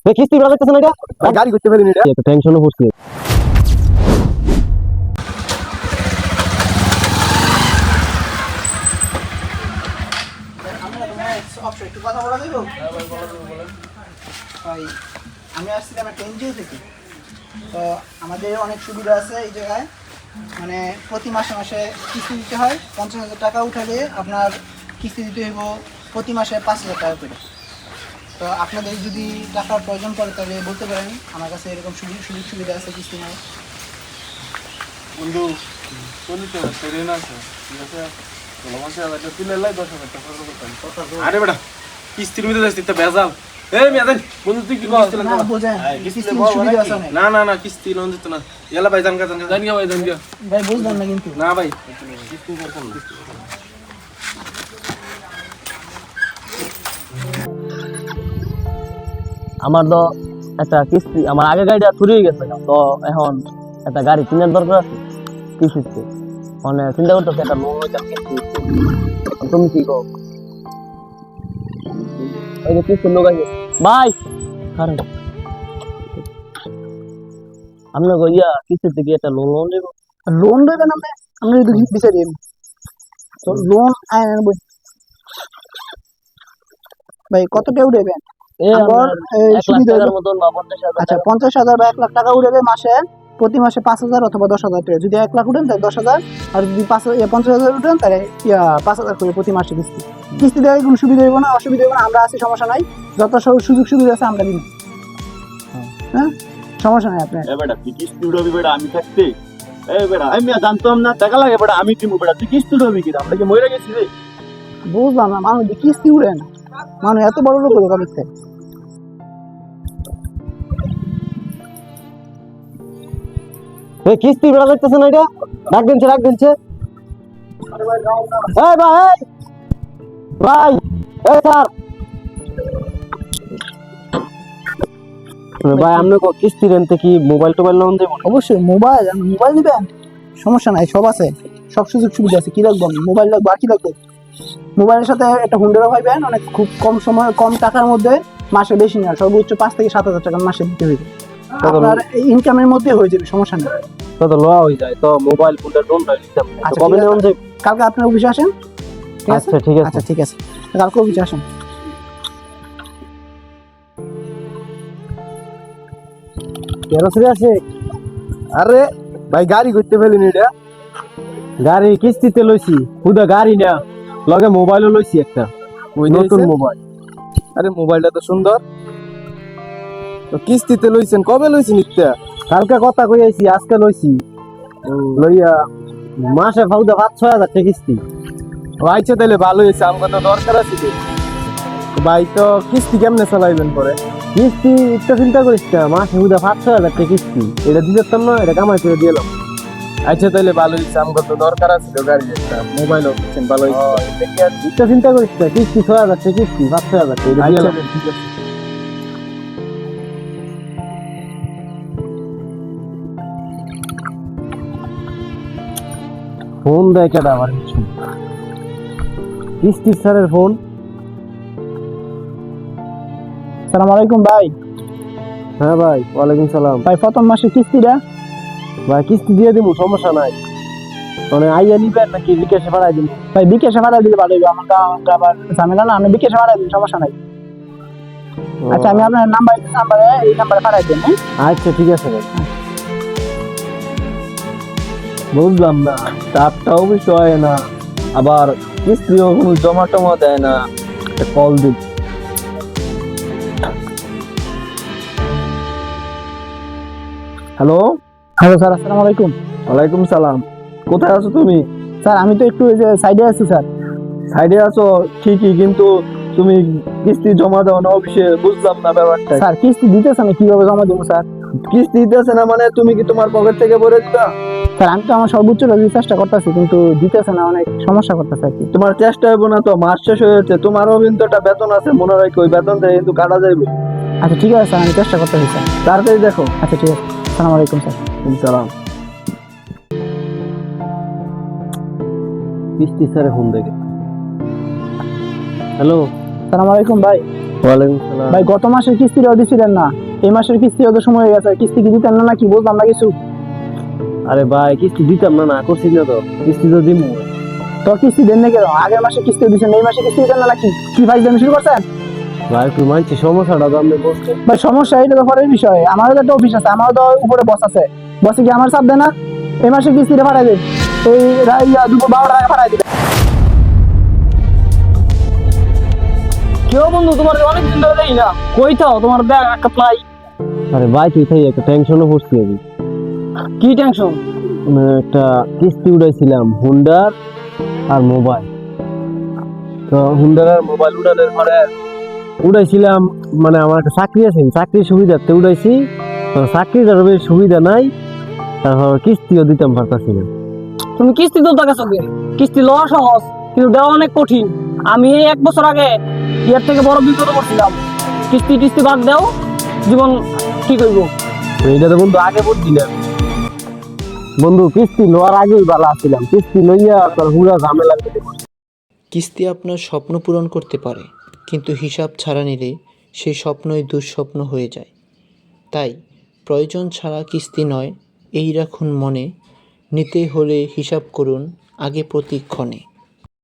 কিস্তি বেড়া যাচ্ছে না, এটা গাড়ি করতে পারিনি, এটা টেনশনও পড়ছি। আমি আসছিলাম একটা এনজিও থেকে। তো আমাদের অনেক সুবিধা আছে এই জায়গায়, মানে প্রতি মাসে মাসে কিস্তি দিতে হয়। 50,000 টাকা উঠালে আপনার কিস্তি দিতে হইব প্রতি মাসে 5,000 টাকা করে। তো আপনাদের যদি টাকার প্রয়োজন পড়ে তাহলে বলতে পারেন, আমার কাছে এরকম সুযোগ সুবিধা আছে কিস্তি নেয়। বন্ধু ট্রেন আছে, ঠিক আছে, আরে বেটা কিস্তির মধ্যে যাচ্ছি তো বেজাল। এই মেয়াদ বন্ধু তুই কি করছিস? না বোঝেন, কিস্তির সুবিধা আছে অনেক। না না না কিস্তি লোন দিত না। এলা ভাই জানগা ভাই জানগা ভাই বুঝলাম না কিন্তু। না ভাই কিস্তি করছেন না। আমার তো একটা কিস্তি, আমার আগে গাড়িটা চুরি হয়ে গেছে, তো এখন একটা গাড়ি কেনার দরকার আছে কিস্তিতে। মানে চিন্তা করতেছি একটা লোন হইতাম কিস্তিতে। তুমি কি কো? এই যে কিস্তির লোক আছে ভাই, কারণ আমরা ইয়া কিস্তির থেকে একটা লোন দেবো। লোন দেবেন আপনি? আপনি যদি বিচারি তো লোন ভাই কত টাকা উঠাবেন? আচ্ছা 50,000 বা 1,00,000 টাকা উঠাবে মাসে, প্রতি মাসে 5,000 অথবা 10,000 টাকা। যদি 1,00,000 উঠেন তাহলে 10,000, আর যদি 50,000 উঠেন তাহলে 5,000 করে প্রতি মাসে কিস্তি। কিস্তি দেওয়ার কোনো সুবিধা হইব না, অসুবিধা হইব না, আমরা আছি, সমস্যা নাই। যত সুযোগ সুবিধা আছে আমরা দিব। হ্যাঁ সমস্যা নাই আপনার। বেটা তুই কিস্তি উঠাবি বেটা আমি থাকতে? বেটা আমি জানতাম না টাকা লাগে বেটা, আমি দিমু বেটা, তুই কিস্তি উঠাবি কি? আমরা কি মরে গেছি রে? বুঝলাম না, মানুষ কিস্তি উঠে না, মানুষ এত বড় লোক হলো কবে থেকে? কিস্তি বেড়া যাচ্ছে না, এটা রাখ দিনছে। এই ভাই, ভাই, এই স্যার ভাই, আপনি কিস্তি রেনতে কি মোবাইল টোবাইল লোন দেবো? অবশ্যই মোবাইল নিবেন, সমস্যা নাই, সব আছে, সব সুযোগ সুবিধা আছে। কি লাগবে? মোবাইল লাগবে, আর কি লাগবে? মোবাইলের সাথে একটা হুন্ডারও পাইবেন, অনেক খুব কম সময় কম টাকার মধ্যে, মাসে বেশি না, সর্বোচ্চ 5 থেকে 7,000 টাকা মাসে দিতে হইবে। আপনার ইনকামের মধ্যে হয়ে যাবে, সমস্যা নেই। তো লওয়া হয়ে যায়, তো মোবাইল ফোনটা লোনটা দিতাম। আচ্ছা, কবে লোন দেব? কালকে আপনার অফিসে আসেন। ঠিক আছে, আচ্ছা ঠিক আছে। আচ্ছা ঠিক আছে, কালকে অফিসে আসেন। কেরোসিন আছে? আরে ভাই গাড়ি করতে পারিনি, এটা গাড়ি কিস্তিতে লইছি, খুদা গাড়ি না, লগে মোবাইলও লইছি একটা, ওই নতুন মোবাইল। আরে মোবাইলটা তো সুন্দর, তো কিস্তিতে লইছেন? কবে লইছেন? ইত্যা কালকে কথা কই আইছি, আজকে লইছি। লইয়া মাসে ফাউদা 5-6 হাজার টাকা কিস্তি। আচ্ছা তাহলে ভালো হয়েছে, আমার তো দরকার আছে তো। ভাই তো কিস্তি কেমনে চালাইবেন পরে? কিস্তি একটা চিন্তা করিস না, মাসে ফাউদা 5-6 হাজার টাকা কিস্তি, এটা দিতাম না, এটা কামাই করে দিলাম। আচ্ছা তাহলে ভালো হয়েছে, আমার তো দরকার আছে তো গাড়ি একটা, মোবাইলও কিনছেন, ভালো হয়েছে। একটা চিন্তা করিস না, কিস্তি 6 হাজার টাকা কিস্তি, 5-6 হাজার টাকা আচ্ছা দিলাম। ঠিক আছে। ফোন দেয় কেডা আমার কিছু? কিস্তি স্যারের ফোন। সালাম আলাইকুম ভাই। হ্যাঁ ভাই, ওয়ালাইকুম সালাম। ভাই প্রথম মাসে কিস্তিটা? ভাই কিস্তি দিয়ে দিব, সমস্যা নাই। মানে আইয়া নিবেন নাকি বিকাশে ভাড়াই দিন? ভাই বিকাশে ভাড়া দিলে ভালো হবে, আমার আবার ঝামেলা না, আমি বিকাশে ভাড়া দিন, সমস্যা নাই। আচ্ছা আমি আপনার এই নাম্বারে পাঠাই দিন। হ্যাঁ আচ্ছা ঠিক আছে ভাই। বুঝলাম না, টাকাও বিষয় না, আবার কিস্তিও কোনো জমা টমা দেয় না, কল দিন। হ্যালো হ্যালো স্যার, আসসালামু আলাইকুম। ওয়ালাইকুম সালাম। কোথায় আছো তুমি? স্যার আমি তো একটু সাইডে আছি স্যার। সাইডে আছো ঠিকই, কিন্তু তুমি কিস্তি জমা দাও না অফিসে, বুঝলাম না ব্যাপারটা। স্যার কিস্তি দিতেছে না, কিভাবে জমা দেবো স্যার? কিস্তি দিতেছে না মানে তুমি কি তোমার পকেট থেকে ভরে দিবা? স্যার আমি তো আমার সর্বোচ্চ চেষ্টা করতেছি, কিন্তু দিতেছে না, অনেক সমস্যা করতেছে আর কি। তোমার চেষ্টা হইব না তো, মাস শেষ হয়েছে, তোমারও কিন্তু একটা বেতন আছে, মনে রাখো ওই বেতনটা কিন্তু কাটা যাইবে। আচ্ছা ঠিক আছে স্যার, আমি চেষ্টা করতেছি স্যার। তাড়াতাড়ি দেখো। আচ্ছা ঠিক আছে, আসসালামু আলাইকুম স্যার। সালাম। কিস্তি স্যারে ফোন দেখে। হ্যালো, আসসালামু আলাইকুম ভাই। ওয়ালাইকুম আসসালাম। ভাই গত মাসের কিস্তিটাও দিছিলেন না, এই মাসের কিস্তি হতে সময় হয়ে গেছে, কিস্তি কি দিতেন না নাকি বলতাম না কিছু? আরে ভাই কিস্তি দিতাম না, না করছি না তো, কিস্তি তো দিমু। তো কিস্তি দেন না কেন? আগের মাসে কিস্তি দিচ্ছেন, এই মাসে কিস্তি দিতেন না নাকি? কি ভাই জানি শুরু করছেন? ভাই একটু মানছি সমস্যাটা তো আপনি বলছেন। ভাই সমস্যা এটা তো পরের বিষয়, আমারও তো একটা অফিস আছে, আমারও তো উপরে বস আছে, বসে কি আমার চাপ দেয় না? এই মাসে কিস্তিটা পাঠাই দেন, এই দুপুর 12টার আগে পাঠাই দিবেন। কেউ বন্ধু তোমার অনেক দিন ধরে দেই না, কই থাও তোমার ব্যাগ একটা প্লাই। আরে ভাই তুই থাই, একটা টেনশনে পড়ছি আমি। কি টেনশন? একটা কিস্তি উঠাইছিলাম হুন্ডার আর মোবাইল। তো হুন্ডার আর মোবাইল উঠানোর পরে উঠাইছিলাম, মানে আমার একটা চাকরি আছে, চাকরির সুবিধাতে উঠাইছি। তো চাকরিটার বেশ সুবিধা নাই, তারপর কিস্তিও দিতাম পারতাছি না। তুমি কিস্তি তুলতে গেছো কে? কিস্তি লওয়া সহজ কিন্তু দেওয়া অনেক কঠিন। আমি এই 1 বছর আগে এর থেকে বড় বিপদে পড়ছিলাম। কিস্তি টিস্তি বাদ দাও, জীবন কি করবো? এইটা তো বন্ধু আগে বুঝছি না বন্ধু, কিস্তি লওয়ার আগেই ভালো আসছিলাম, কিস্তি লইয়া তোর পুরা ঝামেলা। কিস্তি আপনার স্বপ্ন পূরণ করতে পারে, কিন্তু হিসাব ছাড়া নিলে সেই স্বপ্নই দুঃস্বপ্ন হয়ে যায়। তাই প্রয়োজন ছাড়া কিস্তি নয়, এই রাখুন মনে, নিতে হলে হিসাব করুন আগে প্রতিক্ষণে।